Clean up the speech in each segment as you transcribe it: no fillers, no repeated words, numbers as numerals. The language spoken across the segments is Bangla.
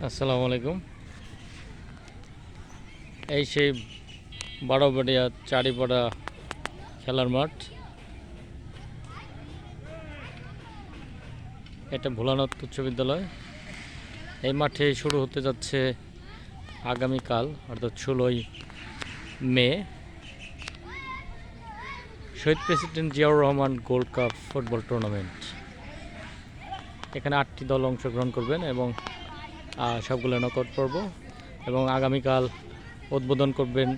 আসসালামু আলাইকুম। এই সেই বারোবাড়িয়া চারিপাড়া খেলার মাঠ। এটা ভোলানাথ উচ্চ বিদ্যালয়। এই মাঠে শুরু হতে যাচ্ছে আগামীকাল অর্থাৎ 16ই মে শহীদ president Ziaur Rahman gold cup football tournament. এখানে 8টি দল অংশগ্রহণ করবেন এবং সবগুলো নকআউট পর্ব, এবং আগামীকাল উদ্বোধন করবেন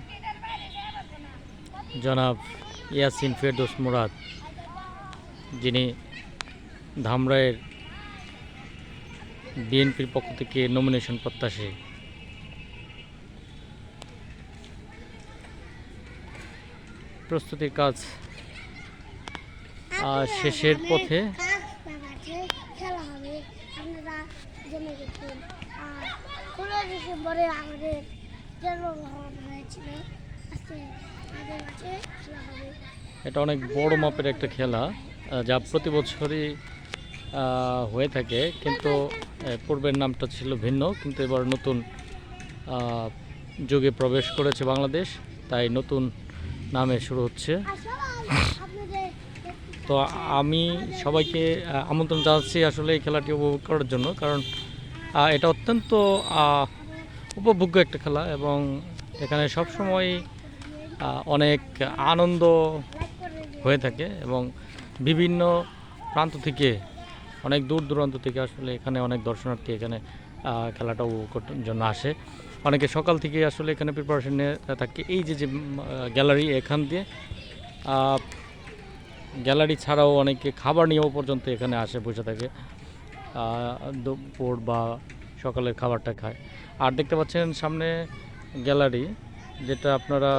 জনাব ইয়াসিন ফেরদৌস মুরাদ, যিনি ধামরাইয়ের বিএনপির পক্ষ থেকে নমিনেশন প্রত্যাশী। প্রস্তুতির কাজ শেষের পথে। এটা অনেক বড় মাপের একটা খেলা, যা প্রতি বছরই হয়ে থাকে, কিন্তু পূর্বের নামটা ছিল ভিন্ন, কিন্তু এবার নতুন যুগে প্রবেশ করেছে বাংলাদেশ, তাই নতুন নামে শুরু হচ্ছে। তো আমি সবাইকে আমন্ত্রণ জানাচ্ছি আসলে এই খেলাটি উপভোগ করার জন্য, কারণ এটা অত্যন্ত উপভোগ্য একটা খেলা এবং এখানে সবসময় অনেক আনন্দ হয়ে থাকে এবং বিভিন্ন প্রান্ত থেকে, অনেক দূর দূরান্ত থেকে আসলে এখানে অনেক দর্শনার্থী এখানে খেলাটা উপভোগ করার জন্য আসে। অনেকে সকাল থেকে আসলে এখানে প্রিপারেশন নিয়ে থাকে। এই যে গ্যালারি, এখান দিয়ে গ্যালারি ছাড়াও অনেকে খাবার নিয়েও পর্যন্ত এখানে আসে, বসে থাকে, দুপুর বা সকালের খাবারটা খায়। আর দেখতে পাচ্ছেন সামনে গ্যালারি, যেটা আপনারা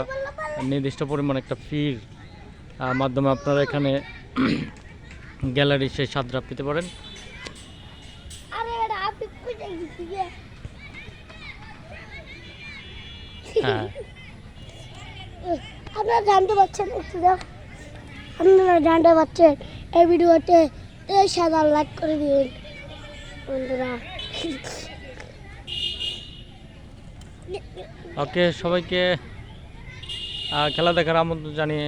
নির্দিষ্ট পরিমাণ একটা ফির মাধ্যমে আপনারা এখানে গ্যালারি সেই স্বাদটা পেতে পারেন। হ্যাঁ, আপনারা জানতে পারছেন, আপনারা জানতে পারছেন এই ভিডিওতে 23,000 লাইক করে দিন বন্ধুরা। ওকে, সবাইকে খেলা দেখার আমন্ত্রণ জানিয়ে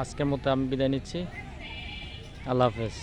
আজকের মতো আমি বিদায় নিচ্ছি। আল্লাহ হাফেজ।